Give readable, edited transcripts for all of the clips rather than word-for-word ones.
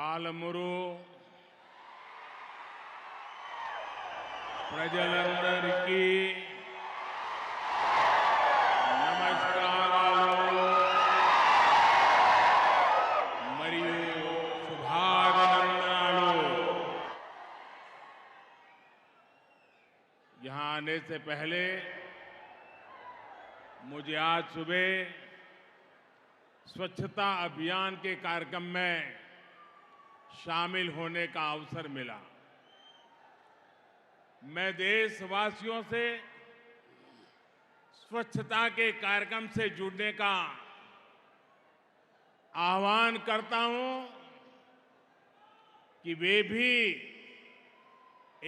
పాలమూరు ప్రజలందరికీ నమస్కారాలు మరియు శుభాభినందనలు। यहाँ आने से पहले मुझे आज सुबह स्वच्छता अभियान के कार्यक्रम में शामिल होने का अवसर मिला। मैं देशवासियों से स्वच्छता के कार्यक्रम से जुड़ने का आह्वान करता हूं कि वे भी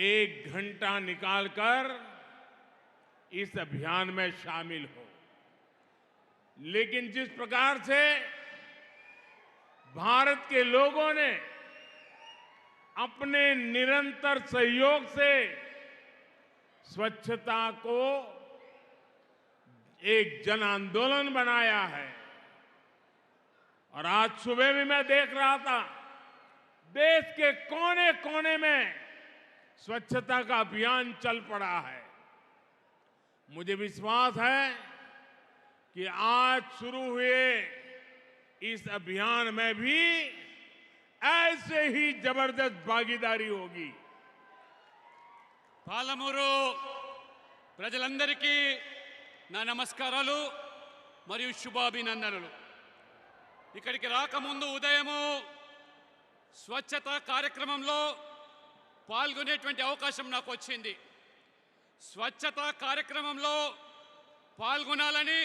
1 घंटा निकालकर इस अभियान में शामिल हो। लेकिन जिस प्रकार से भारत के लोगों ने अपने निरंतर सहयोग से स्वच्छता को एक जन आंदोलन बनाया है, और आज सुबह भी मैं देख रहा था देश के कोने कोने में स्वच्छता का अभियान चल पड़ा है। मुझे विश्वास है कि आज शुरू हुए इस अभियान में भी ऐसे ही जबरदस्त भागीदारी होगी। పాలమూరు ప్రజలందరికీ నా నమస్కారాలు మరియు శుభాభినందనలు। ఇక్కడికి రాకముందు ఉదయము స్వచ్ఛత కార్యక్రమంలో పాల్గొనేటువంటి అవకాశం నాకు వచ్చింది। స్వచ్ఛత కార్యక్రమంలో పాల్గొనాలని,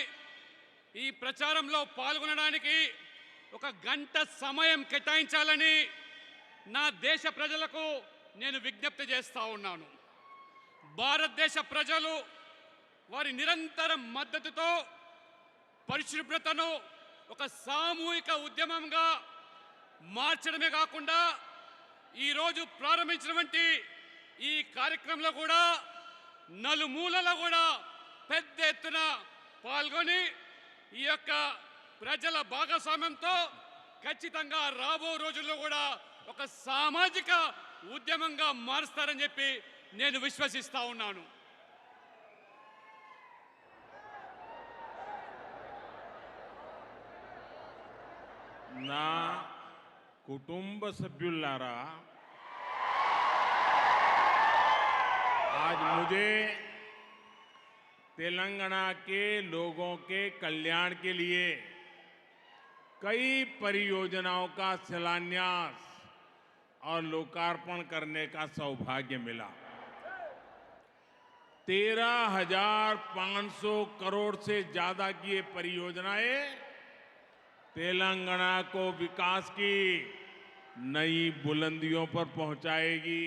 ఈ ప్రచారంలో పాల్గొనడానికి 1 గంట సమయం కేటాయించాలని నా దేశ ప్రజలకు నేను విజ్ఞప్తి చేస్తా ఉన్నాను। భారతదేశ ప్రజలు వారి నిరంతర మద్దతుతో పరిశుభ్రతను ఒక సామూహిక ఉద్యమంగా మార్చడమే కాకుండా ఈరోజు ప్రారంభించినటువంటి ఈ కార్యక్రమంలో కూడా నలుమూలల కూడా పెద్ద ఎత్తున పాల్గొని ఈ యొక్క ప్రజల భాగస్వామ్యంతో ఖచ్చితంగా రాబో రోజుల్లో కూడా ఒక సామాజిక ఉద్యమంగా మారుస్తారని చెప్పి నేను విశ్వసిస్తా ఉన్నాను। నా కుటుంబ సభ్యులారా, आज मुझे तेलंगाना के लोगों के कल्याण के लिए कई परियोजनाओं का शिलान्यास और लोकार्पण करने का सौभाग्य मिला। 13,500 करोड़ से ज्यादा की ये परियोजनाएं तेलंगाना को विकास की नई बुलंदियों पर पहुंचाएगी।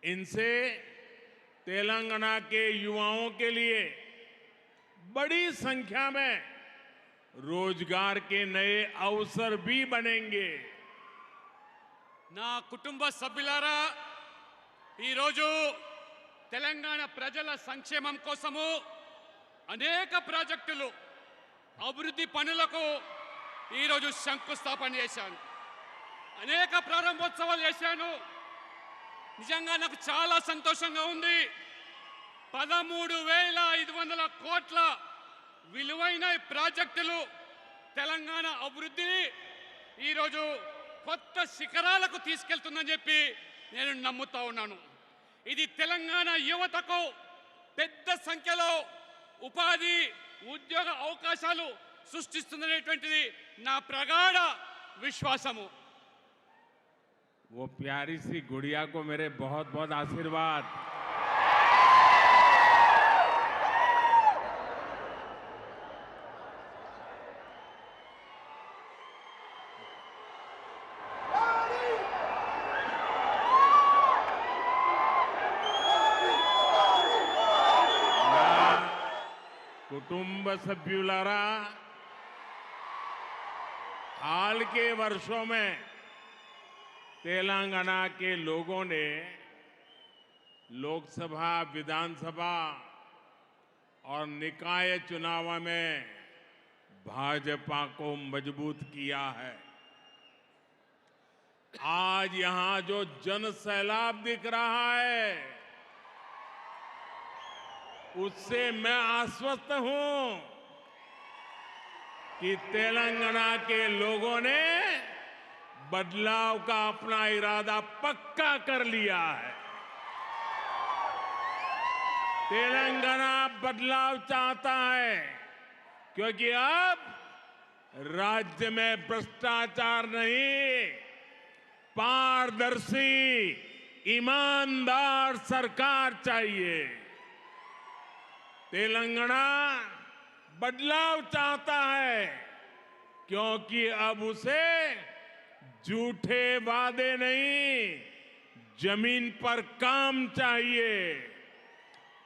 इनसे तेलंगाना के युवाओं के लिए बड़ी संख्या में रोजगार के नए अवसर भी बनेंगे। నా కుటుంబ సభ్యులారా, ఈరోజు తెలంగాణ ప్రజల సంక్షేమం కోసము అనేక ప్రాజెక్టులు, అభివృద్ధి పనులకు ఈరోజు శంకుస్థాపన చేశాను, అనేక ప్రారంభోత్సవాలు చేశాను। నిజంగా నాకు చాలా సంతోషంగా ఉంది। 13,500 కోట్ల విలువైన ప్రాజెక్టులు తెలంగాణ అభివృద్ధిని ఈరోజు కొత్త శిఖరాలకు తీసుకెళ్తుందని చెప్పి నేను నమ్ముతా ఉన్నాను। ఇది తెలంగాణ యువతకు పెద్ద సంఖ్యలో ఉపాధి, ఉద్యోగ అవకాశాలు సృష్టిస్తుందనేటువంటిది నా ప్రగాఢ విశ్వాసము। वो प्यारी सी गुड़िया को मेरे बहुत बहुत आशीर्वाद। कुटुंब सभ्युलारा, हाल के वर्षों में तेलंगाना के लोगों ने लोकसभा, विधानसभा और निकाय चुनाव में भाजपा को मजबूत किया है। आज यहां जो जन सैलाब दिख रहा है, उससे मैं आश्वस्त हूं कि तेलंगाना के लोगों ने बदलाव का अपना इरादा पक्का कर लिया है। तेलंगाना बदलाव चाहता है क्योंकि अब राज्य में भ्रष्टाचार नहीं, पारदर्शी ईमानदार सरकार चाहिए। तेलंगाना बदलाव चाहता है क्योंकि अब उसे झूठे वादे नहीं, जमीन पर काम चाहिए।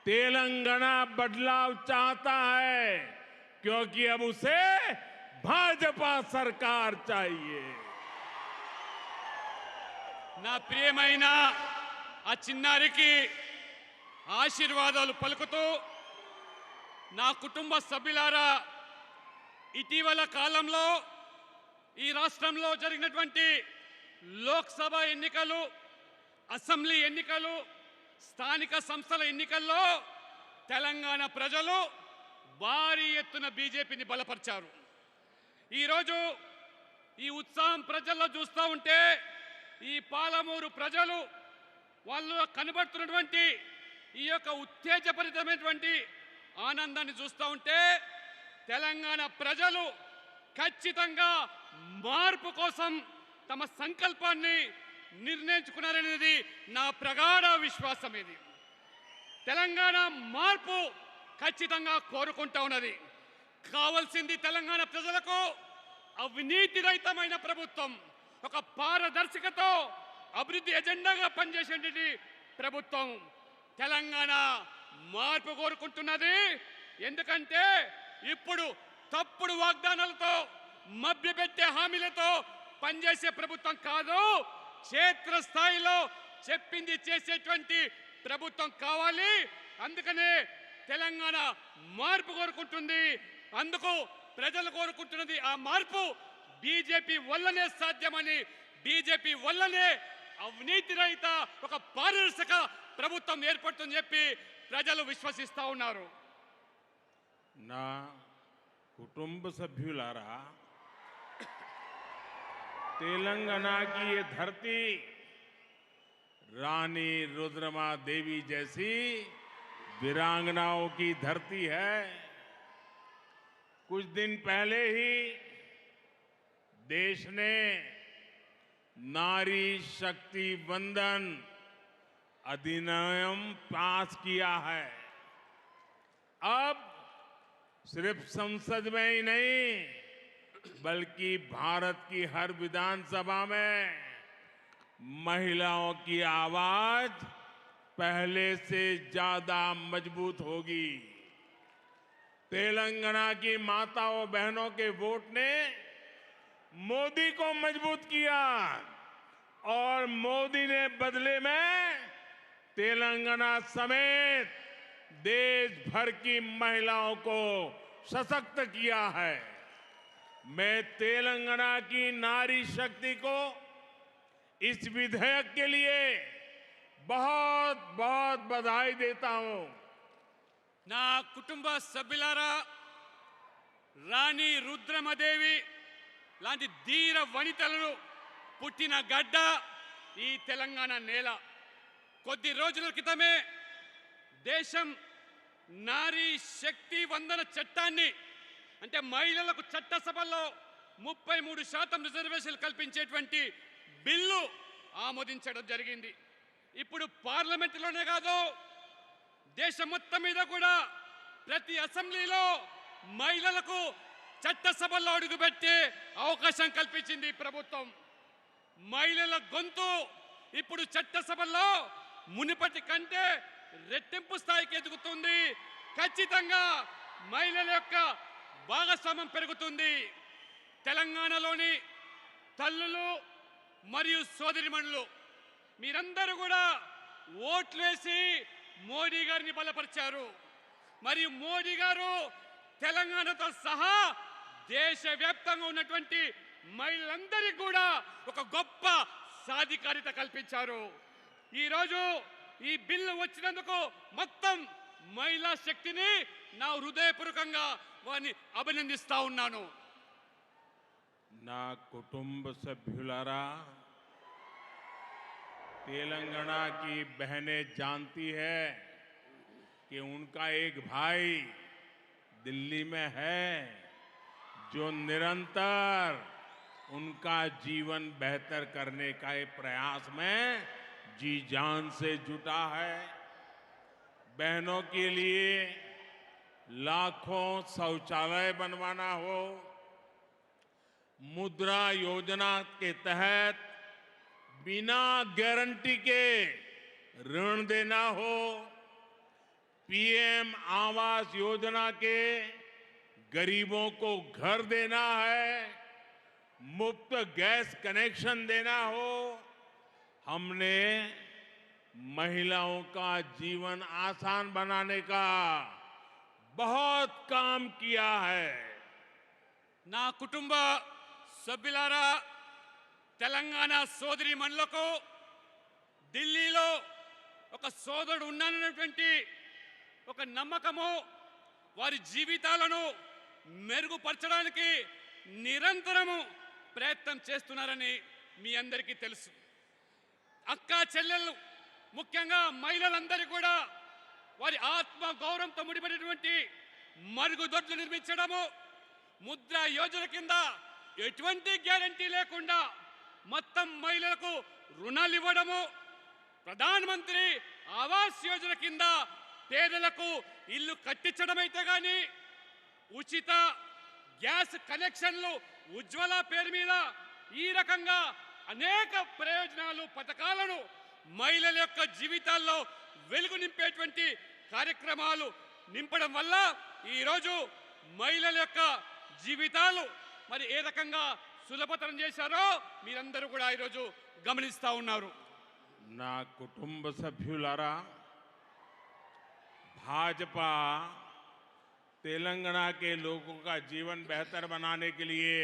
तेलंगाना बदलाव चाहता है क्योंकि अब उसे भाजपा सरकार चाहिए। నా ప్రియమైన ఆ చిన్నారికి ఆశీర్వాదాలు పలుకుతూ, నా కుటుంబ సభ్యులారా, ఇటీవల కాలంలో ఈ రాష్ట్రంలో జరిగినటువంటి లోక్సభ ఎన్నికలు, అసెంబ్లీ ఎన్నికలు, స్థానిక సంస్థల ఎన్నికల్లో తెలంగాణ ప్రజలు భారీ ఎత్తున బీజేపీని బలపరిచారు. ఈరోజు ఈ ఉత్సాహం ప్రజల్లో చూస్తూ ఉంటే, ఈ పాలమూరు ప్రజలు వాళ్ళలో కనబడుతున్నటువంటి ఈ యొక్క ఉత్తేజభరితమైనటువంటి ఆనందాన్ని చూస్తూ ఉంటే, తెలంగాణ ప్రజలు ఖచ్చితంగా మార్పు కోసం తమ సంకల్పాన్ని నిర్ణయించుకున్నారనేది నా ప్రగాఢ విశ్వాసం. ఇది తెలంగాణ మార్పు ఖచ్చితంగా కోరుకుంటా ఉన్నది. కావాల్సింది తెలంగాణ ప్రజలకు అవినీతి రహితమైన ప్రభుత్వం, ఒక పారదర్శకతో అభివృద్ధి ఎజెండాగా పనిచేసేటువంటి ప్రభుత్వం. తెలంగాణ మార్పు కోరుకుంటున్నది. ఎందుకంటే ఇప్పుడు తప్పుడు వాగ్దానాలతో, మభ్యపెట్టే హామీలతో పనిచేసే ప్రభుత్వం కాదు, క్షేత్రస్థాయిలో చెప్పింది చేసేటువంటి ప్రభుత్వం కావాలి. అందుకనే తెలంగాణ మార్పు కోరుకుంటుంది. అందుకు ప్రజలు కోరుకుంటున్నది ఆ మార్పు బీజేపీ వల్లనే సాధ్యమని, బీజేపీ వల్లనే అవినీతి రహిత ఒక పారదర్శక ప్రభుత్వం ఏర్పడుతుందని చెప్పి ప్రజలు విశ్వసిస్తా ఉన్నారు. నా కుటుంబ సభ్యులారా, तेलंगाना की ये धरती रानी रुद्रमा देवी जैसी वीरांगनाओं की धरती है। कुछ दिन पहले ही देश ने नारी शक्ति वंदन अधिनियम पास किया है। अब सिर्फ संसद में ही नहीं बल्कि भारत की हर विधानसभा में महिलाओं की आवाज पहले से ज्यादा मजबूत होगी। तेलंगाना की माताओं बहनों के वोट ने मोदी को मजबूत किया और मोदी ने बदले में तेलंगाना समेत देश भर की महिलाओं को सशक्त किया है। मैं तेलंगाना की नारी शक्ति को इस विधेयक के लिए बहुत बहुत बधाई देता हूं। నా కుటుంబ సభ్యులారా, రాణి రుద్రమదేవి లాంటి ధీర వనితలను పుట్టిన గడ్డ ఈ తెలంగాణ నేల. కొద్ది రోజుల క్రితమే దేశం నారీ శక్తి వందన చట్టాన్ని, అంటే మహిళలకు చట్టసభల్లో 33% రిజర్వేషన్లు కల్పించేటువంటి బిల్లు ఆమోదించడం జరిగింది. ఇప్పుడు పార్లమెంటులోనే కాదు, దేశం మొత్తం మీద కూడా ప్రతి అసెంబ్లీలో మహిళలకు చట్టసభల్లో అడుగుపెట్టే అవకాశం కల్పించింది ప్రభుత్వం. మహిళల గొంతు ఇప్పుడు చట్టసభల్లో మునుపటి కంటే రెట్టింపు స్థాయికి ఎదుగుతుంది. ఖచ్చితంగా మహిళల యొక్క భాగస్వామ్యం పెరుగుతుంది. తెలంగాణలోని తల్లులు మరియు సోదరిమణులు మీరందరూ కూడా ఓట్లు వేసి మోడీ గారిని బలపరిచారు. మరియు మోడీ గారు తెలంగాణతో సహా దేశవ్యాప్తంగా ఉన్నటువంటి మహిళలందరికీ కూడా ఒక గొప్ప సాధికారిత కల్పించారు. ఈరోజు ఈ బిల్లు వచ్చినందుకు మొత్తం మహిళా శక్తిని నా హృదయపూర్వకంగా వారిని అభినందిస్తా ఉన్నాను. నా कुटुंब सभ्युलारा, तेलंगाना की बहनें जानती है कि उनका एक भाई दिल्ली में है जो निरंतर उनका जीवन बेहतर करने का एक प्रयास में जी जान से जुटा है। बहनों के लिए लाखों शौचालय बनवाना हो, मुद्रा योजना के तहत बिना गारंटी के ऋण देना हो, पीएम आवास योजना के गरीबों को घर देना है, मुफ्त गैस कनेक्शन देना हो, हमने महिलाओं का जीवन आसान बनाने का बहुत काम किया है। నా కుటుంబ సభ్యులారా, తెలంగాణ సోదరి మనులకు ఢిల్లీలో ఒక సోదరుడు ఉన్నానన్నటువంటి ఒక నమ్మకము, వారి జీవితాలను మెరుగుపరచడానికి నిరంతరము ప్రయత్నం చేస్తున్నారని మీ అందరికీ తెలుసు. అక్క చెల్లెళ్ళు, ముఖ్యంగా మహిళలందరూ కూడా వారి ఆత్మ గౌరవంతో ముడిపడినటువంటి మరుగుదొడ్లు నిర్మించడము, ముద్రా యోజన కింద ఎటువంటి గ్యారంటీ లేకుండా మొత్తం మహిళలకు రుణాలు ఇవ్వడము, ప్రధానమంత్రి ఆవాస్ యోజన కింద పేదలకు ఇల్లు కట్టించడమైతే కానీ, ఉచిత గ్యాస్ కనెక్షన్లు ఉజ్వల పేరు మీద ఈ రకంగా అనేక ప్రయోజనాలు, పథకాలను మహిళల యొక్క జీవితాల్లో వెలుగు నింపేటువంటి కార్యక్రమాలు నింపడం వల్ల ఈరోజు మహిళల యొక్క జీవితాలు మరి ఏ రకంగా సులభతరం చేశారో మీరందరూ కూడా ఈరోజు గమనిస్తూ ఉన్నారు. నా కుటుంబ సభ్యులారా, भाजपा तेलंगाना के लोगों का जीवन बेहतर बनाने के लिए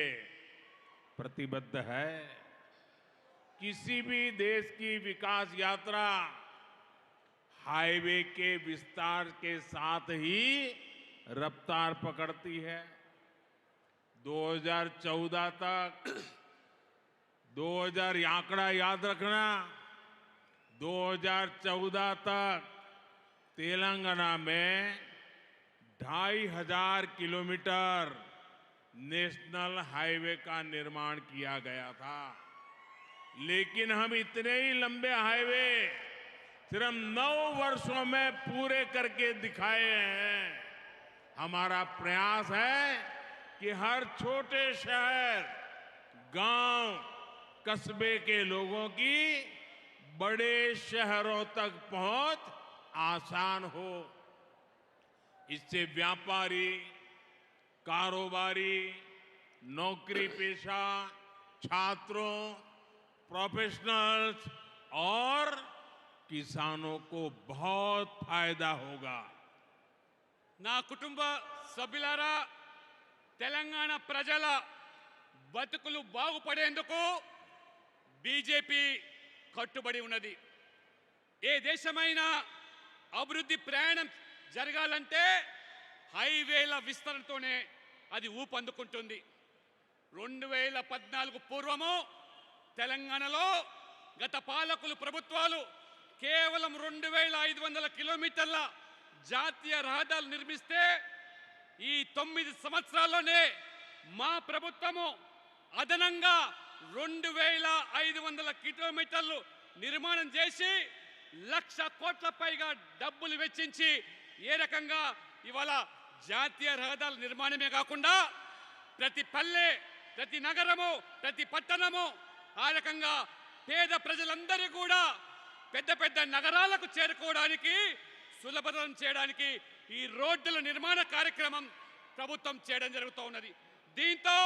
प्रतिबद्ध है। किसी भी देश की विकास यात्रा हाईवे के विस्तार के साथ ही रफ्तार पकड़ती है। 2014 तक 2000 आंकड़ा याद रखना, 2014 तक तेलंगाना में 2500 किलोमीटर नेशनल हाईवे का निर्माण किया गया था। लेकिन हम इतने ही लंबे हाईवे सिर्फ 9 वर्षों में पूरे करके दिखाए हैं। हमारा प्रयास है कि हर छोटे शहर, गांव, कस्बे के लोगों की बड़े शहरों तक पहुंच आसान हो। इससे व्यापारी, कारोबारी, नौकरी पेशा, छात्रों, प्रोफेशनल्स और किसानों को बहुत फायदा होगा। నా కుటుంబ సభ్యులారా, తెలంగాణ ప్రజల బతుకులు బాగుపడేందుకు బీజేపీ కట్టుబడి ఉన్నది. ఏ దేశమైనా అభివృద్ధి ప్రయాణం జరగాలంటే హైవేల విస్తరణతోనే అది ఊపందుకుంటుంది. 2014 పూర్వము తెలంగాణలో గత పాలకులు ప్రభుత్వాలు కేవలం 2500 కిలోమీటర్ల జాతీయ రహదారులు నిర్మిస్తే ఈ 9 సంవత్సరాల్లోనే మా ప్రభుత్వము అదనంగా 2500 కిలోమీటర్లు నిర్మాణం చేసి 1,00,000 కోట్ల పైగా డబ్బులు వెచ్చించి ఏ రకంగా ఇవాళ జాతీయ రహదారుల నిర్మాణమే కాకుండా ప్రతి పల్లె, ప్రతి నగరము, ప్రతి పట్టణము ఆ రకంగా పేద ప్రజలందరూ కూడా పెద్ద పెద్ద నగరాలకు చేరుకోవడానికి సులభతరం చేయడానికి ఈ రోడ్డుల నిర్మాణ కార్యక్రమం ప్రభుత్వం చేయడం జరుగుతూ ఉన్నది. దీంతో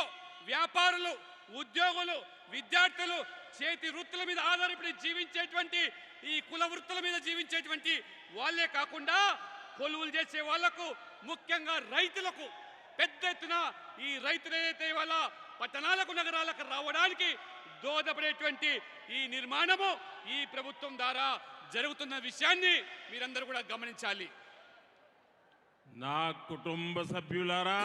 వ్యాపారులు, ఉద్యోగులు, విద్యార్థులు, చేతి వృత్తుల మీద ఆధారపడి జీవించేటువంటి ఈ కుల వృత్తుల మీద జీవించేటువంటి వాళ్ళే కాకుండా కొలువులు చేసే వాళ్లకు, ముఖ్యంగా రైతులకు పెద్ద ఎత్తున ఈ రైతులు ఏదైతే ఇవాళ పట్టణాలకు, నగరాలకు రావడానికి దోహదపడేటువంటి ఈ నిర్మాణము ఈ ప్రభుత్వం ద్వారా జరుగుతున్న విషయాన్ని మీరందరూ కూడా గమనించాలి. ना कुटुंब सभ्युलारा,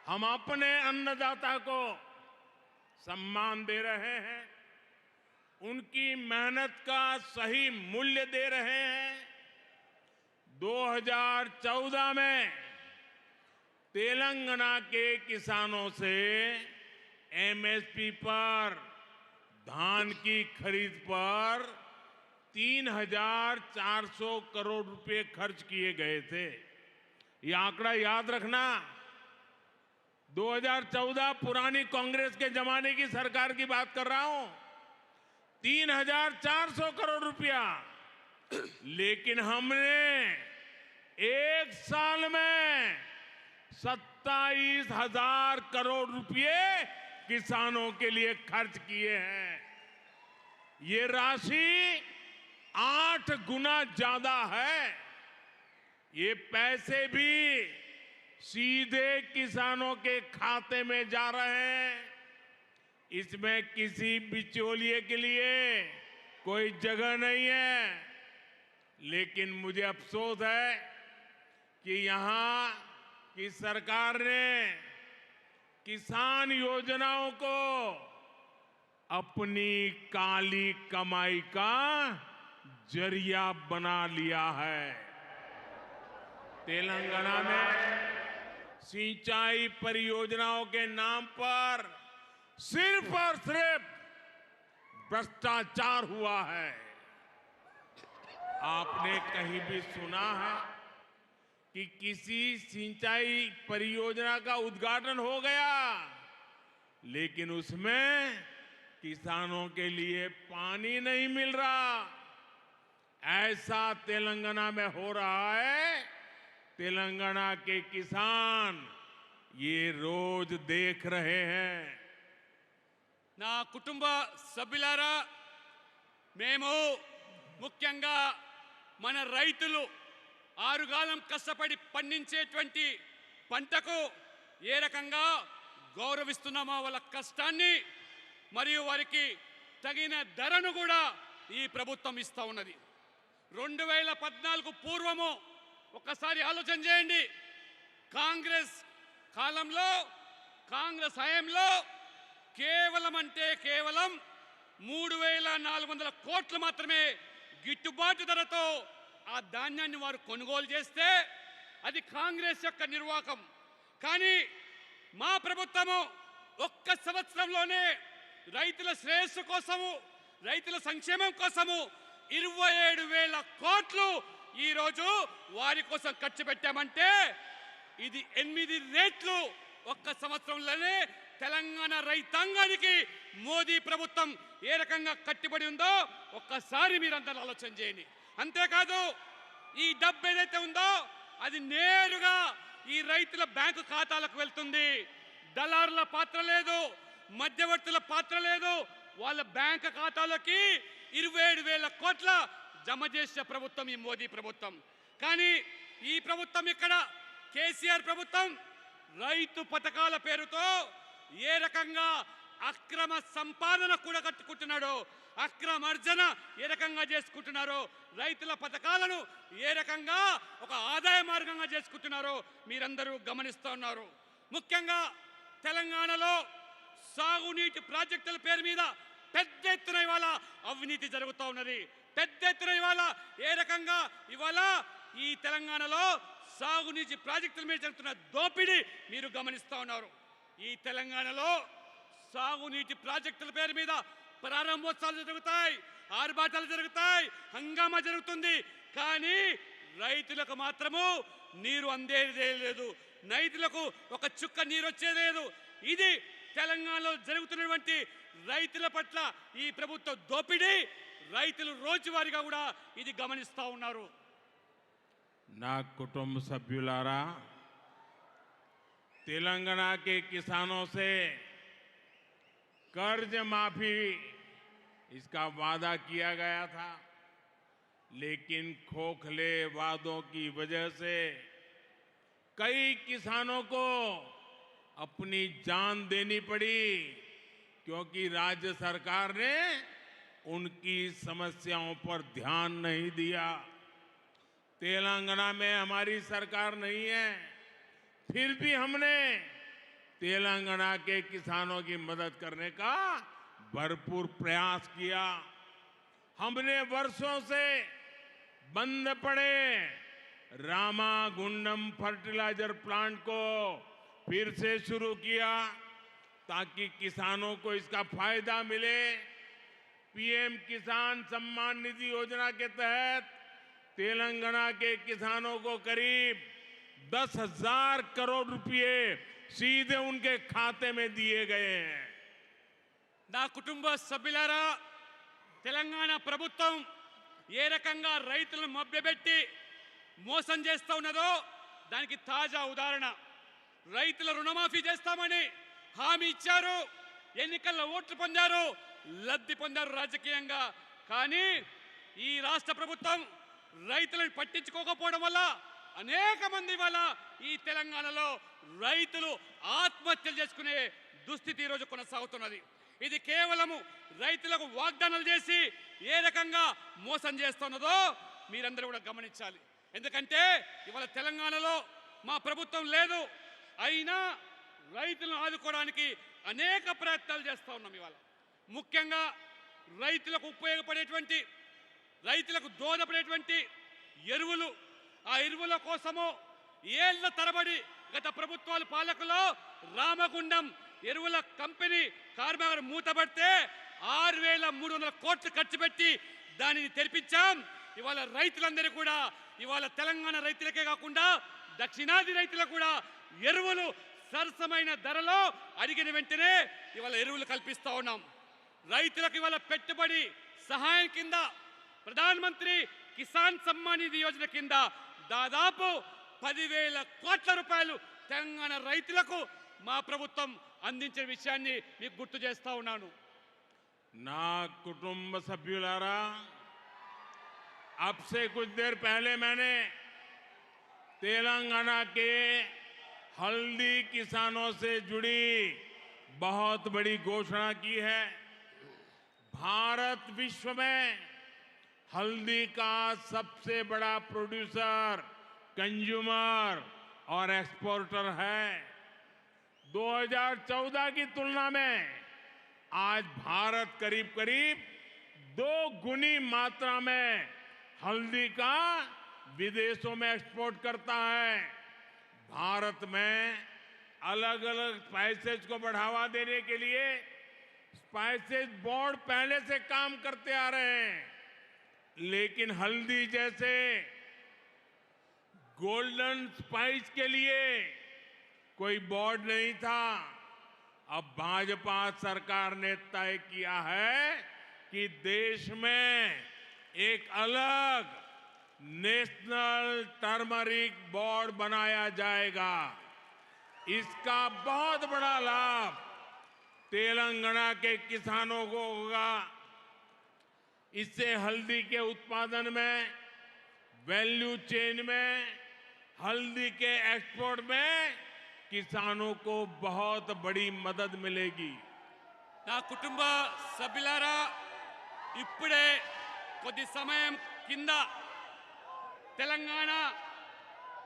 हम अपने अन्नदाता को सम्मान दे रहे हैं, उनकी मेहनत का सही मूल्य दे रहे हैं। 2014 में तेलंगाना के किसानों से एमएसपी पर, धान की खरीद पर 3,400 करोड़ रुपए खर्च किए गए थे। ये आंकड़ा याद रखना। 2014 पुरानी कांग्रेस के जमाने की सरकार की बात कर रहा हूं। 3,400 करोड़ रुपया, लेकिन हमने एक साल में 27,000 करोड़ रुपए किसानों के लिए खर्च किए हैं। ये राशि 8 गुना ज्यादा है। ये पैसे भी सीधे किसानों के खाते में जा रहे हैं। इसमें किसी बिचौलिए के लिए कोई जगह नहीं है। लेकिन मुझे अफसोस है कि यहां की सरकार ने किसान योजनाओं को अपनी काली कमाई का जरिया बना लिया है। तेलंगाना में सिंचाई परियोजनाओं के नाम पर सिर्फ और सिर्फ भ्रष्टाचार हुआ है। आपने कहीं भी सुना है कि किसी सिंचाई परियोजना का उद्घाटन हो गया, लेकिन उसमें किसानों के लिए पानी नहीं मिल रहा? ऐसा तेलंगाना में हो रहा है। तेलंगाना के किसान ये रोज देख रहे हैं। నా కుటుంబ సభ్యులారా, మేము ముఖ్యంగా మన రైతులు ఆరుగాలం కష్టపడి పండించేటువంటి పంటకు ఏ రకంగా గౌరవిస్తున్నామో వాళ్ళ కష్టాన్ని మరియు వారికి తగిన ధరను కూడా ఈ ప్రభుత్వం ఇస్తా ఉన్నది. 2014 పూర్వము ఒక్కసారి ఆలోచన చేయండి. కాంగ్రెస్ కాలంలో, కాంగ్రెస్ హయాంలో కేవలం 3,400 కోట్లు మాత్రమే గిట్టుబాటు ధరతో ఆ ధాన్యాన్ని వారు కొనుగోలు చేస్తే అది కాంగ్రెస్ యొక్క నిర్వాహకం. కానీ మా ప్రభుత్వము ఒక్క సంవత్సరంలోనే రైతుల శ్రేయస్సు కోసము, రైతుల సంక్షేమం కోసము 27,000 కోట్లు ఈరోజు వారి కోసం ఖర్చు పెట్టామంటే ఇది 8 రెట్లు ఒక్క సంవత్సరంలోనే తెలంగాణ రైతాంగానికి మోదీ ప్రభుత్వం ఏ రకంగా కట్టుబడి ఉందో ఒక్కసారి మీరందరూ ఆలోచన చేయండి. అంతేకాదు ఈ డబ్బు ఏదైతే ఉందో అది నేరుగా ఈ రైతుల బ్యాంకు ఖాతాలకు వెళ్తుంది. దళారుల పాత్ర లేదు, మధ్యవర్తుల పాత్ర లేదు. వాళ్ళ బ్యాంకు ఖాతాలోకి 27,000 కోట్ల జమ చేసే ప్రభుత్వం ఈ మోదీ ప్రభుత్వం. కానీ ఈ ప్రభుత్వం ఇక్కడ కేసీఆర్ ప్రభుత్వం రైతు పథకాల పేరుతో ఏ రకంగా అక్రమ సంపాదన కూడా కట్టుకుంటున్నాడో, అక్రమ అర్జన ఏ రకంగా చేసుకుంటున్నారో, రైతుల పథకాలను ఏ రకంగా ఒక ఆదాయ మార్గంగా చేసుకుంటున్నారో మీరందరూ గమనిస్తూ ఉన్నారు. ముఖ్యంగా తెలంగాణలో సాగునీటి ప్రాజెక్టుల పేరు మీద పెద్ద ఎత్తున ఇవాళ అవినీతి జరుగుతూ ఉన్నది. పెద్ద ఎత్తున ఇవాళ ఏ రకంగా ఇవాళ ఈ తెలంగాణలో సాగునీటి ప్రాజెక్టుల మీద జరుగుతున్న దోపిడీ మీరు గమనిస్తూ ఉన్నారు. ఈ తెలంగాణలో సాగునీటి ప్రాజెక్టుల పేరు మీద ప్రారంభోత్సవాలు జరుగుతాయి, ఆర్భాటాలు జరుగుతాయి, హంగామా జరుగుతుంది. కానీ రైతులకు మాత్రము నీరు అందేదే లేదు, రైతులకు ఒక చుక్క నీరు వచ్చేదే లేదు. ఇది తెలంగాణలో జరుగుతున్నటువంటి రైతుల పట్ల ఈ ప్రభుత్వ దోపిడీ రైతులు రోజువారీగా కూడా ఇది గమనిస్తూ ఉన్నారు. ना कुटुंब सभ्युलारा, तेलंगाना के किसानों से कर्ज माफी इसका वादा किया गया था, लेकिन खोखले वादों की वजह से कई किसानों को अपनी जान देनी पड़ी, क्योंकि राज्य सरकार ने उनकी समस्याओं पर ध्यान नहीं दिया। तेलंगाना में हमारी सरकार नहीं है, फिर भी हमने तेलंगाना के किसानों की मदद करने का भरपूर प्रयास किया। हमने वर्षों से बंद पड़े रामागुंडम फर्टिलाइजर प्लांट को फिर से शुरू किया ताकि किसानों को इसका फायदा मिले। पीएम किसान सम्मान निधि योजना के तहत तेलंगाना के किसानों को करीब 10,000 करोड़ रुपए सीधे उनके खाते में दिए गए हैं। నా కుటుంబ సభ్యులారా, తెలంగాణ ప్రభుత్వం ఏ రకంగా రైతులను మభ్యపెట్టి మోసం చేస్తూ ఉన్నదో దానికి తాజా ఉదాహరణ. రైతుల రుణమాఫీ చేస్తామని హామీ ఇచ్చారు, ఎన్నికల్లో ఓట్లు పొందారు, లబ్ధి పొందారు రాజకీయంగా. కానీ ఈ రాష్ట్ర ప్రభుత్వం రైతులను పట్టించుకోకపోవడం వల్ల అనేక మంది వల్ల ఈ తెలంగాణలో రైతులు ఆత్మహత్యలు చేసుకునే దుస్థితి ఈరోజు కొనసాగుతున్నది. ఇది కేవలము రైతులకు వాగ్దానాలు చేసి ఏ రకంగా మోసం చేస్తున్నదో మీరందరూ కూడా గమనించాలి. ఎందుకంటే ఇవాళ తెలంగాణలో మా ప్రభుత్వం లేదు, అయినా రైతులను ఆదుకోవడానికి అనేక ప్రయత్నాలు చేస్తూ ఉన్నాం. ఇవాళ ముఖ్యంగా రైతులకు ఉపయోగపడేటువంటి, రైతులకు దోహదపడేటువంటి ఎరువులు, ఆ ఎరువుల కోసము ఏళ్ల తరబడి గత ప్రభుత్వాల పాలకులో రామగుండం ఎరువుల కంపెనీ కార్మికులు మూతపడితే 6,300 కోట్లు ఖర్చు పెట్టి దానిని తెరిపించాం. ఇవాళ రైతులందరూ కూడా, ఇవాళ తెలంగాణ రైతులకే కాకుండా దక్షిణాది రైతులకు కూడా ఎరువులు సరసమైన ధరలో అడిగిన వెంటనే ఇవాళ ఎరువులు కల్పిస్తూ ఉన్నాం. రైతులకు ఇవాళ పెట్టుబడి సహాయం కింద ప్రధానమంత్రి కిసాన్ సమ్మాన్ నిధి యోజన కింద దాదాపు 10,000 కోట్ల రూపాయలు తెలంగాణ రైతులకు మా ప్రభుత్వం అందించిన విషయాన్ని మీకు గుర్తు చేస్తా ఉన్నాను. ना कुटुंब सभ्युलारा, अब से कुछ देर पहले मैंने तेलंगाना के हल्दी किसानों से जुड़ी बहुत बड़ी घोषणा की है। भारत विश्व में हल्दी का सबसे बड़ा प्रोड्यूसर, कंज्यूमर और एक्सपोर्टर है। 2014 की तुलना में आज भारत करीब करीब 2 गुनी मात्रा में हल्दी का विदेशों में एक्सपोर्ट करता है। भारत में अलग अलग स्पाइसेज को बढ़ावा देने के लिए स्पाइसेज बोर्ड पहले से काम करते आ रहे हैं, लेकिन हल्दी जैसे गोल्डन स्पाइस के लिए कोई बोर्ड नहीं था। अब भाजपा सरकार ने तय किया है कि देश में एक अलग नेशनल टर्मरिक बोर्ड बनाया जाएगा। इसका बहुत बड़ा लाभ तेलंगाना के किसानों को होगा। इससे हल्दी के उत्पादन में, वैल्यू चेन में, हल्दी के एक्सपोर्ट में किसानों को बहुत बड़ी मदद मिलेगी। నా కుటుంబ సభ్యులారా, ఇప్పుడే కొద్ది సమయం కింద తెలంగాణ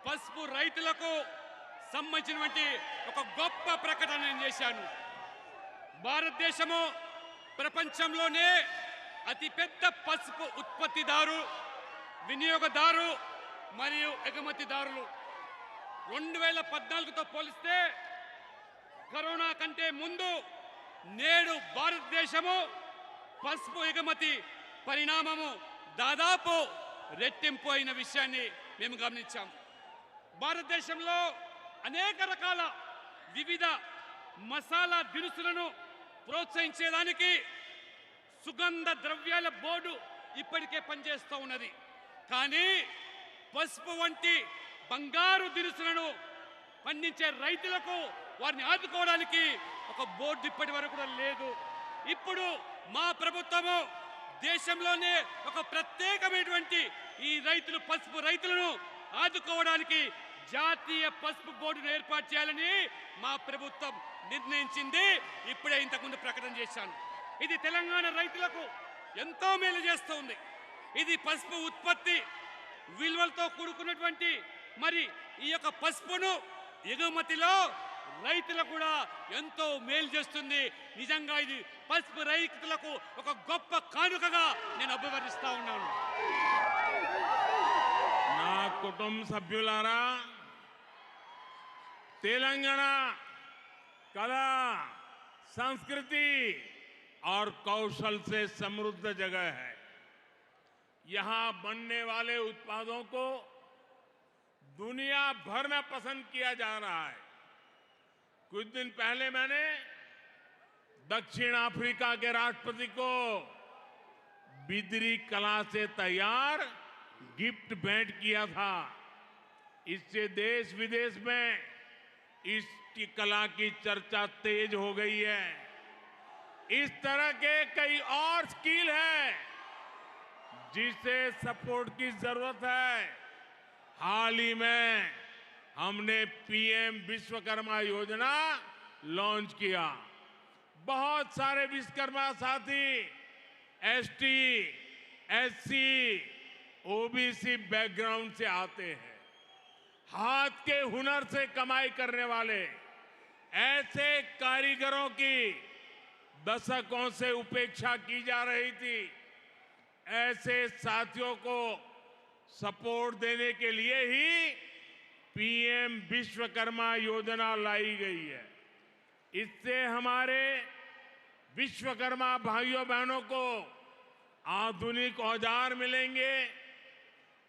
పసుపు రైతులకు సంబంధించినటువంటి ఒక గొప్ప ప్రకటన నేను చేశాను. భారతదేశము ప్రపంచంలోనే అతిపెద్ద పసుపు ఉత్పత్తిదారు, వినియోగదారు మరియు ఎగుమతిదారులు. 2014తో పోలిస్తే కరోనా కంటే ముందు నేడు భారతదేశము పసుపు ఎగుమతి పరిణామము దాదాపు రెట్టింపు అయిన విషయాన్ని మేము గమనించాం. భారతదేశంలో అనేక రకాల వివిధ మసాలా దినుసులను ప్రోత్సహించేదానికి సుగంధ ద్రవ్యాల బోర్డు ఇప్పటికే పనిచేస్తూ ఉన్నది. కానీ పసుపు వంటి బంగారు దినుసులను పండించే రైతులకు వారిని ఆదుకోవడానికి ఒక బోర్డు ఇప్పటి వరకు కూడా లేదు. ఇప్పుడు మా ప్రభుత్వము దేశంలోనే ఒక ప్రత్యేకమైనటువంటి ఈ రైతులు, పసుపు రైతులను ఆదుకోవడానికి జాతీయ పసుపు బోర్డును ఏర్పాటు చేయాలని మా ప్రభుత్వం నిర్ణయించింది. ఇప్పుడే ఇంతకుముందు ప్రకటన చేశాను. ఇది తెలంగాణ రైతులకు ఎంతో మేలు చేస్తుంది. ఇది పసుపు ఉత్పత్తి విలువలతో కూడుకున్నటువంటి మరి ఈ యొక్క పసుపును ఎగుమతిలో రైతులకు కూడా ఎంతో మేలు చేస్తుంది. నిజంగా ఇది పసుపు రైతులకు ఒక గొప్ప కానుకగా నేను అభివర్ణిస్తా ఉన్నాను. నా కుటుంబ సభ్యులారా, तेलंगाना कला, संस्कृति और कौशल से समृद्ध जगह है। यहां बनने वाले उत्पादों को दुनिया भर में पसंद किया जा रहा है। कुछ दिन पहले मैंने दक्षिण अफ्रीका के राष्ट्रपति को बिदरी कला से तैयार गिफ्ट भेंट किया था। इससे देश विदेश में इस कला की चर्चा तेज हो गई है। इस तरह के कई और स्किल हैं जिसे सपोर्ट की जरूरत है। हाल ही में हमने पीएम विश्वकर्मा योजना लॉन्च किया। बहुत सारे विश्वकर्मा साथी एसटी, एससी, ओबीसी बैकग्राउंड से आते हैं। हाथ के हुनर से कमाई करने वाले ऐसे कारीगरों की दशकों से उपेक्षा की जा रही थी। ऐसे साथियों को सपोर्ट देने के लिए ही पीएम विश्वकर्मा योजना लाई गई है। इससे हमारे विश्वकर्मा भाइयों बहनों को आधुनिक औजार मिलेंगे।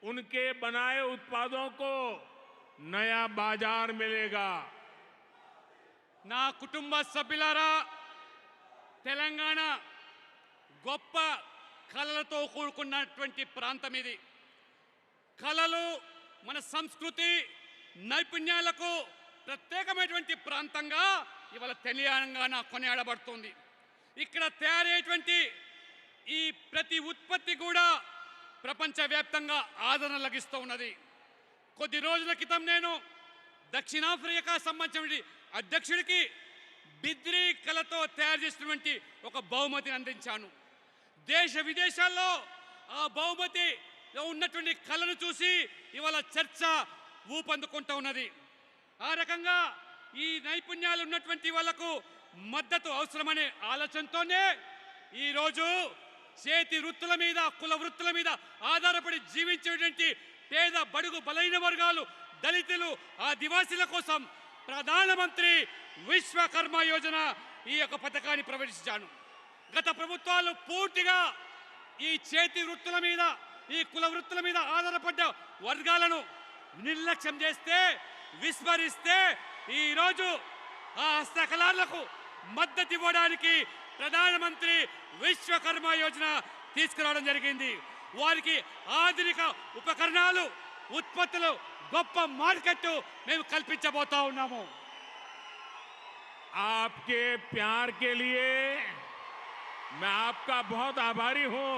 उनके बनाए उत्पादों को नया बाजार मिलेगा। నా కుటుంబ సభ్యులారా, తెలంగాణ గొప్ప కళలతో కూడుకున్నటువంటి ప్రాంతం ఇది. కళలు మన సంస్కృతి నైపుణ్యాలకు ప్రత్యేకమైనటువంటి ప్రాంతంగా ఇవాళ తెలంగాణ కొనియాడబడుతుంది. ఇక్కడ తయారయ్యేటువంటి ఈ ప్రతి ఉత్పత్తి కూడా ప్రపంచవ్యాప్తంగా ఆదరణ లభిస్తూ ఉన్నది. కొద్ది రోజుల క్రితం నేను దక్షిణాఫ్రికా సంబంధించిన అధ్యక్షుడికి బిద్రీ కళతో తయారు చేసినటువంటి ఒక బహుమతిని అందించాను. దేశ విదేశాల్లో ఆ బహుమతిలో ఉన్నటువంటి కళను చూసి ఇవాళ చర్చ ఊపందుకుంటూ ఉన్నది. ఆ రకంగా ఈ నైపుణ్యాలు ఉన్నటువంటి వాళ్లకు మద్దతు అవసరమనే ఆలోచనతోనే ఈరోజు చేతి వృత్తుల మీద, కుల వృత్తుల మీద ఆధారపడి జీవించేటువంటి పేద బడుగు బలైన వర్గాలు, దళితులు, ఆదివాసీల కోసం ప్రధానమంత్రి విశ్వకర్మ యోజన ఈ యొక్క పథకాన్ని ప్రవేశించాను. గత ప్రభుత్వాలు పూర్తిగా ఈ చేతి వృత్తుల మీద, ఈ కుల వృత్తుల మీద ఆధారపడ్డ వర్గాలను నిర్లక్ష్యం చేస్తే, విస్మరిస్తే ఈరోజు ఆ హస్తకళలకు మద్దతు ఇవ్వడానికి ప్రధానమంత్రి విశ్వకర్మ యోజన తీసుకురావడం జరిగింది. వారికి ఆధునిక ఉపకరణాలు, ఉత్పత్తులు, గొప్ప మార్కెట్ మేము కల్పించబోతా ఉన్నాము. आपके प्यार के लिए मैं आपका बहुत आभारी हूं।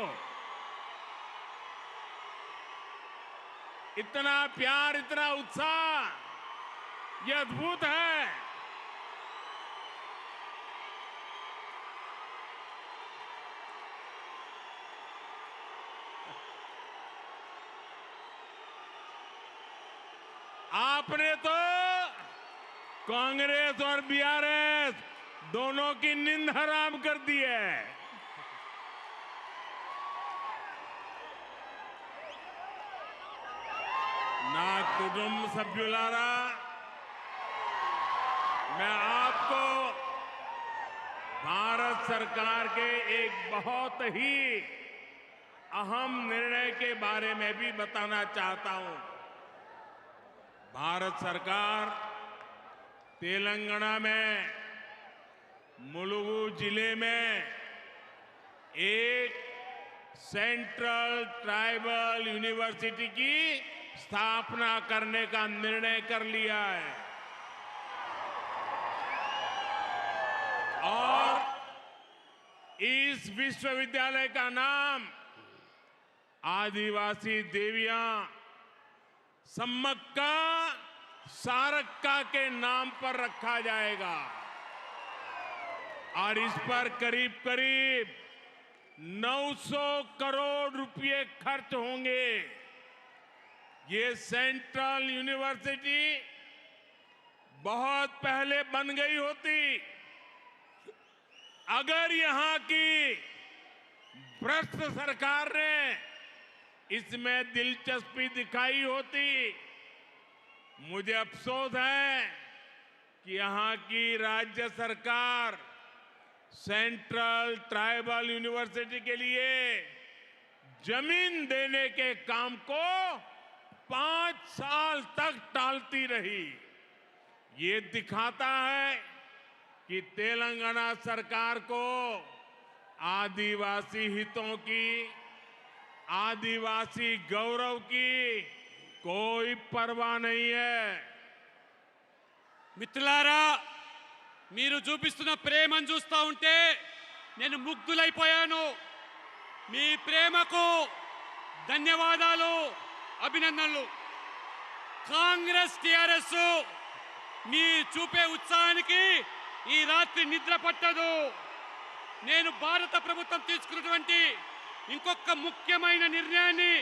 इतना प्यार, इतना उत्साह, ये अद्भुत है। आपने तो कांग्रेस और बीआरएस दोनों की नींद हराम कर दी है। ना कुटुंब सभ्युलारा, मैं आपको भारत सरकार के एक बहुत ही अहम निर्णय के बारे में भी बताना चाहता हूं। भारत सरकार तेलंगाना में मुलुगु जिले में एक सेंट्रल ट्राइबल यूनिवर्सिटी की स्थापना करने का निर्णय कर लिया है और इस विश्वविद्यालय का नाम आदिवासी देवियां सम्मक्का सारक्का के नाम पर रखा जाएगा और इस पर करीब करीब 900 करोड़ रुपए खर्च होंगे। ये सेंट्रल यूनिवर्सिटी बहुत पहले बन गई होती अगर यहां की भ्रष्ट सरकार ने इसमें दिलचस्पी दिखाई होती। मुझे अफसोस है कि यहां की राज्य सरकार सेंट्रल ट्राइबल यूनिवर्सिटी के लिए जमीन देने के काम को 5 साल तक टालती रही। ये दिखाता है कि तेलंगाना सरकार को आदिवासी हितों की, आदिवासी गौरव की कोई परवाह नहीं है। మిత్రులారా, మీరు చూపిస్తున్న ప్రేమను చూస్తూ ఉంటే నేను ముగ్ధులైపోయాను. మీ ప్రేమకు ధన్యవాదాలు, అభినందనలు. కాంగ్రెస్ టిఆర్ఎస్ మీ చూపే ఉత్సాహానికి ఈ రాత్రి నిద్ర పట్టదు. నేను భారత ప్రభుత్వం తీసుకున్నటువంటి ఇంకొక ముఖ్యమైన నిర్ణయాన్ని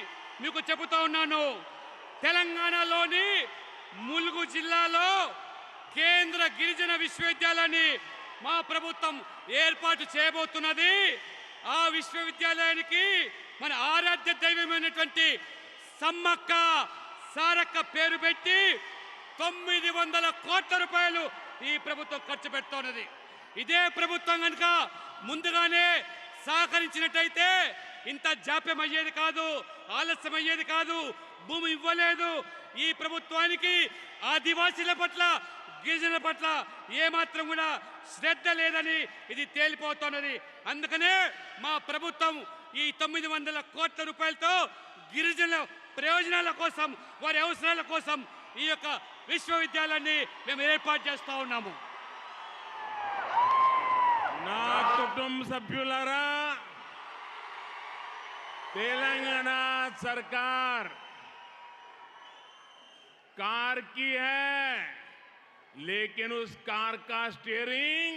మీకు చెబుతా ఉన్నాను. తెలంగాణలోని ములుగు జిల్లాలో కేంద్ర గిరిజన విశ్వవిద్యాలయాన్ని మా ప్రభుత్వం ఏర్పాటు చేయబోతున్నది. ఆ విశ్వవిద్యాలయానికి మన ఆరాధ్య దైవమైనటువంటి సమ్మక్క సారక్క పేరు పెట్టి 900 కోట్ల రూపాయలు ఈ ప్రభుత్వం ఖర్చు పెడుతున్నది. ఇదే ప్రభుత్వం కనుక ముందుగానే సహకరించినట్టయితే ఇంత జాప్యం అయ్యేది కాదు, ఆలస్యం అయ్యేది కాదు, భూమి ఇవ్వలేదు. ఈ ప్రభుత్వానికి ఆదివాసీల పట్ల, గిరిజనుల పట్ల ఏమాత్రం కూడా శ్రద్ధ లేదని ఇది తేలిపోతున్నది. అందుకనే మా ప్రభుత్వం ఈ 900 కోట్ల రూపాయలతో గిరిజనుల ప్రయోజనాల కోసం, వారి అవసరాల కోసం ఈ యొక్క విశ్వవిద్యాలయాన్ని మేము ఏర్పాటు చేస్తా ఉన్నాము. నా కుటుంబ సభ్యులారా, तेलंगाना सरकार कार की है, लेकिन उस कार का स्टीयरिंग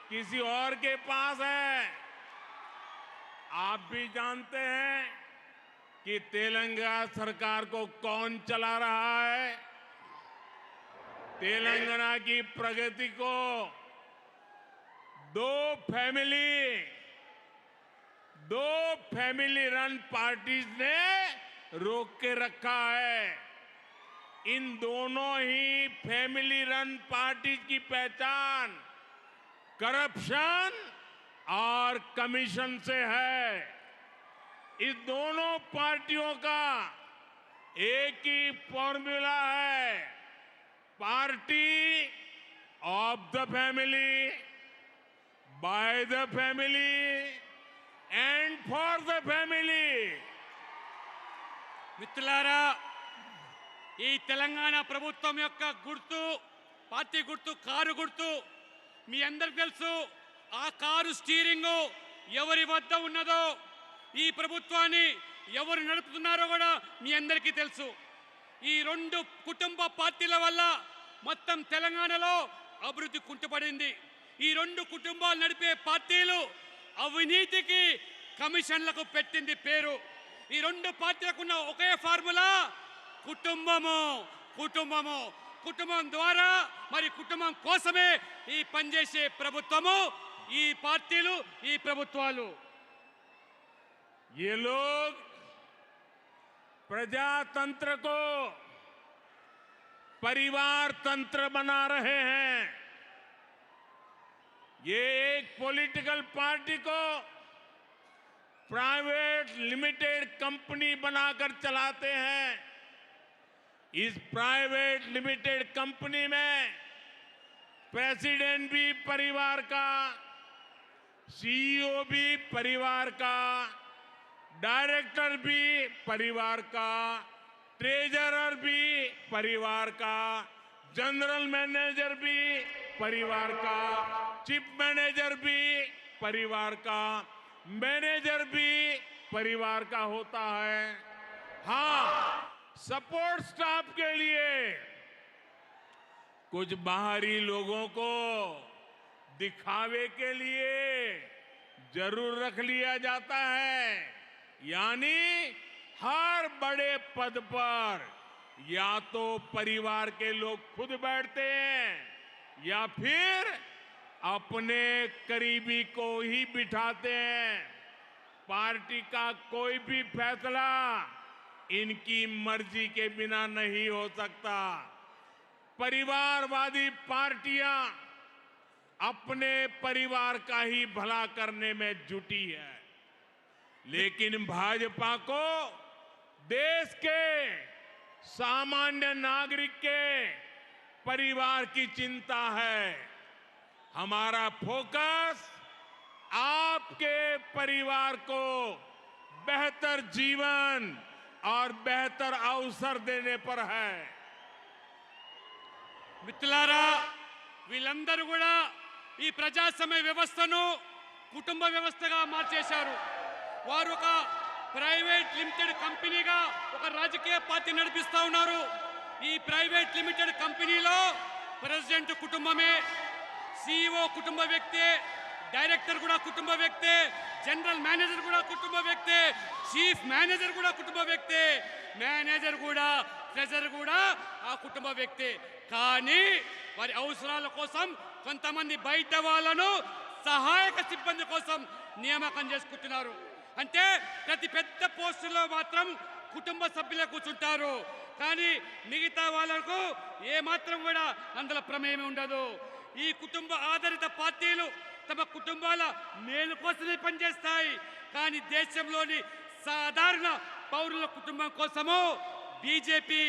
किसी और के पास है। आप भी जानते हैं कि तेलंगाना सरकार को कौन चला रहा है। तेलंगाना की प्रगति को दो फैमिली रन पार्टीज ने रोक के रखा है। इन दोनों ही फैमिली रन पार्टीज की पहचान करप्शन और कमीशन से है। इस दोनों पार्टियों का एक ही फॉर्मूला है, party of the family, by the family and for the family. మిత్రులారా, ఈ తెలంగాణ ప్రభుత్వం యొక్క గుర్తు, పార్టీ గుర్తు కారు గుర్తు. మీ అందరికి తెలుసు ఆ కారు స్టీరింగ్ ఎవరి వద్ద ఉన్నదో, ఈ ప్రభుత్వాన్ని ఎవరు నడుపుతున్నారో కూడా మీ అందరికీ తెలుసు. ఈ రెండు కుటుంబ పార్టీల వల్ల మొత్తం తెలంగాణలో అభివృద్ధి కుంటుపడింది. ఈ రెండు కుటుంబాలు నడిపే పార్టీలు అవినీతికి, కమిషన్లకు పెట్టింది పేరు. ఈ రెండు పార్టీలకు ఉన్న ఒకే ఫార్ములా కుటుంబము. కుటుంబము కుటుంబం ద్వారా, మరి కుటుంబం కోసమే ఈ పనిచేసే ప్రభుత్వము, ఈ పార్టీలు, ఈ ప్రభుత్వాలు. ये लोग प्रजातंत्र को परिवार तंत्र बना रहे हैं। ये एक पॉलिटिकल पार्टी को प्राइवेट लिमिटेड कंपनी बनाकर चलाते हैं। इस प्राइवेट लिमिटेड कंपनी में प्रेसिडेंट भी परिवार का, सीईओ भी परिवार का, डायरेक्टर भी परिवार का, ट्रेजरर भी परिवार का, जनरल मैनेजर भी परिवार का, चीफ मैनेजर भी परिवार का, मैनेजर भी परिवार का होता है। हाँ, सपोर्ट स्टाफ के लिए कुछ बाहरी लोगों को दिखावे के लिए जरूर रख लिया जाता है, यानी हर बड़े पद पर या तो परिवार के लोग खुद बैठते हैं या फिर अपने करीबी को ही बिठाते हैं। पार्टी का कोई भी फैसला इनकी मर्जी के बिना नहीं हो सकता। परिवारवादी पार्टियां अपने परिवार का ही भला करने में जुटी है, लेकिन भाजपा को देश के सामान्य नागरिक के परिवार की चिंता है। हमारा फोकस आपके परिवार को बेहतर जीवन और बेहतर अवसर देने पर है। మిత్రులారా, వీళ్ళందరూ కూడా ఈ ప్రజాస్వామ్య వ్యవస్థను కుటుంబ వ్యవస్థగా మార్చేశారు. వారు ఒక ప్రైవేట్ లిమిటెడ్ కంపెనీగా ఒక రాజకీయ పార్టీ నడిపిస్తా ఉన్నారు. ఈ ప్రైవేట్ లిమిటెడ్ కంపెనీలో ప్రెసిడెంట్ కుటుంబమే, CEO కుటుంబ వ్యక్తే, డైరెక్టర్ కూడా కుటుంబ వ్యక్తే, జనరల్ మేనేజర్ కూడా కుటుంబ వ్యక్తే, చీఫ్ మేనేజర్ కూడా కుటుంబ వ్యక్తే, మేనేజర్ కూడా, ట్రెజరర్ కూడా ఆ కుటుంబ వ్యక్తే. కానీ వారి అవసరాల కోసం కొంతమంది బయట వాళ్ళను సహాయక సిబ్బంది కోసం నియామకం చేసుకుంటున్నారు. అంటే ప్రతి పెద్ద పోస్టులో మాత్రం కుటుంబ సభ్యులే కూర్చుంటారు, కానీ మిగతా వాళ్ళకు ఏ మాత్రం కూడా అందులో ప్రమేయం ఉండదు. ఈ కుటుంబ ఆధారిత పార్టీలు తమ కుటుంబాల మేలు కోసమే పనిచేస్తాయి, కానీ దేశంలోని సాధారణ పౌరుల కుటుంబం కోసము బీజేపీ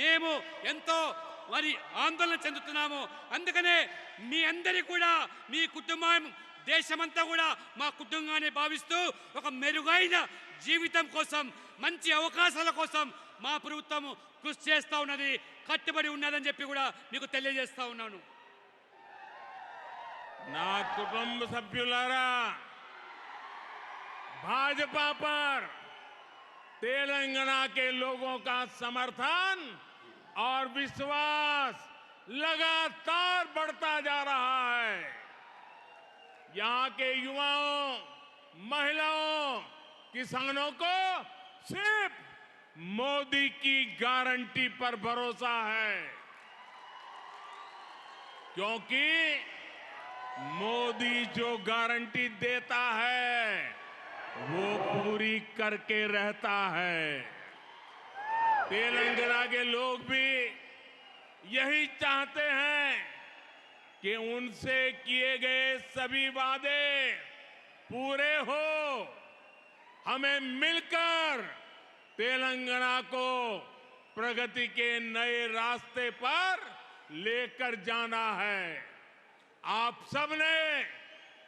మేము ఎంతో మరి ఆందోళన చెందుతున్నాము. అందుకనే మీ అందరి కూడా మీ కుటుంబం దేశమంతా కూడా మా కుటుంబాన్ని భావిస్తూ ఒక మెరుగైన జీవితం కోసం, మంచి అవకాశాల కోసం మా ప్రభుత్వం కృషి చేస్తూ ఉన్నది, కట్టుబడి ఉన్నదని చెప్పి కూడా మీకు తెలియజేస్తా ఉన్నాను. నా కుటుంబ సభ్యులారా, भाजपा पर तेलंगाना के लोगों का समर्थन और विश्वास लगातार बढ़ता जा रहा है। यहां के युवाओं, महिलाओं, किसानों को सिर्फ मोदी की गारंटी पर भरोसा है, क्योंकि मोदी जो गारंटी देता है वो पूरी करके रहता है। तेलंगाना के लोग भी यही चाहते हैं कि उनसे किए गए सभी वादे पूरे हो। हमें मिलकर तेलंगाना को प्रगति के नए रास्ते पर लेकर जाना है। आप सबने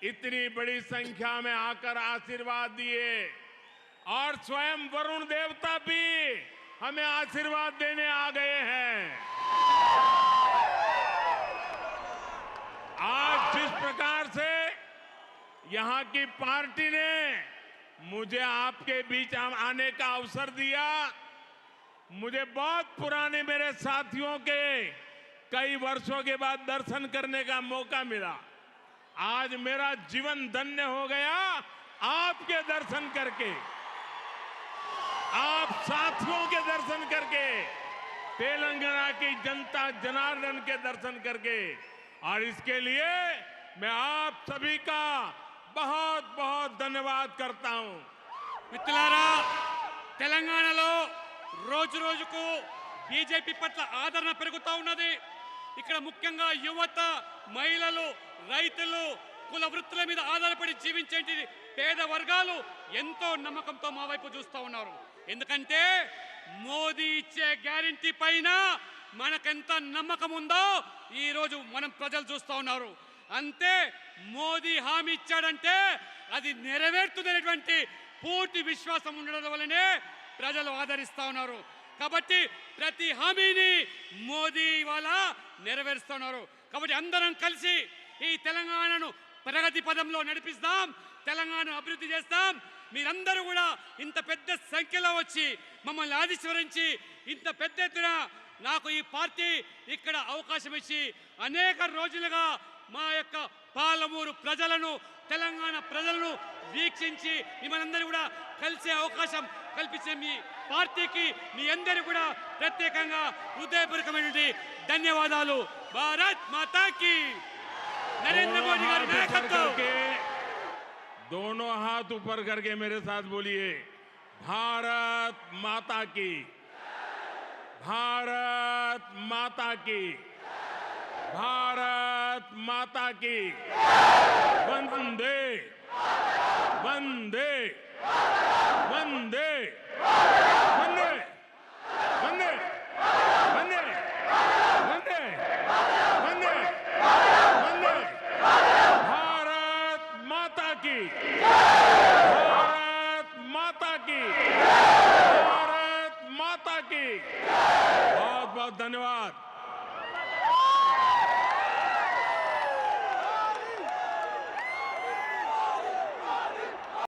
इतनी बड़ी संख्या में आकर आशीर्वाद दिए और स्वयं वरुण देवता भी हमें आशीर्वाद देने आ गए हैं। आज जिस प्रकार से यहां की पार्टी ने मुझे आपके बीच आने का अवसर दिया, मुझे बहुत पुराने मेरे साथियों के कई वर्षों के बाद दर्शन करने का मौका मिला। आज मेरा जीवन धन्य हो गया आपके दर्शन करके, आप साथियों के दर्शन करके, तेलंगाना की जनता जनार्दन के दर्शन करके। और इसके लिए मैं आप सभी का बहुत बहुत धन्यवाद करता हूं। మిత్రులారా, తెలంగాణలో రోజు రోజుకు బీజేపీ పట్ల ఆదరణ పెరుగుతూ ఉన్నది. ఇక్కడ ముఖ్యంగా యువత, మహిళలు, రైతులు, కుల వృత్తుల మీద ఆధారపడి జీవించే పేద వర్గాలు ఎంతో నమ్మకంతో మా వైపు చూస్తూ ఉన్నారు. ఎందుకంటే మోదీ ఇచ్చే గ్యారెంటీ పైన మనకెంత నమ్మకం ఉందో ఈ రోజు మనం ప్రజలు చూస్తూ ఉన్నారు. అంతే, మోదీ హామీ ఇచ్చాడంటే అది నెరవేరుతుందనేటువంటి పూర్తి విశ్వాసం ఉండడం వల్లనే ప్రజలు ఆదరిస్తూ ఉన్నారు. కాబట్టి ప్రతి హామీని మోదీ ఇవాళ నెరవేరుస్తున్నారు. కాబట్టి అందరం కలిసి ఈ తెలంగాణను ప్రగతి పదంలో నడిపిస్తాం, తెలంగాణ అభివృద్ధి చేస్తాం. మీరందరూ కూడా ఇంత పెద్ద సంఖ్యలో వచ్చి మమ్మల్ని ఆశీర్వదించి ఇంత పెద్ద ఎత్తున నాకు ఈ పార్టీ ఇక్కడ అవకాశం ఇచ్చి అనేక రోజులుగా మా యొక్క పాలమూరు ప్రజలను తెలంగాణ ప్రజలను వీక్షించి మిమ్మల్ని కూడా కలిసే అవకాశం కల్పించే మీ పార్టీకి మీ అందరూ కూడా ప్రత్యేకంగా హృదయపూర్వకమైనటువంటి ధన్యవాదాలు. భారత్ మాతా की नरेंद्र मोदी గారి నాయకత్వం. दोनों हाथ ऊपर करके मेरे साथ बोलिए भारत माता की, भारत माता की, भारत माता की. वंदे वंदे वंदे वंदे वंदे वंदे वंदे वंदे वंदे. भारत माता की, भारत माता की, भारत माता की. बहुत बहुत धन्यवाद.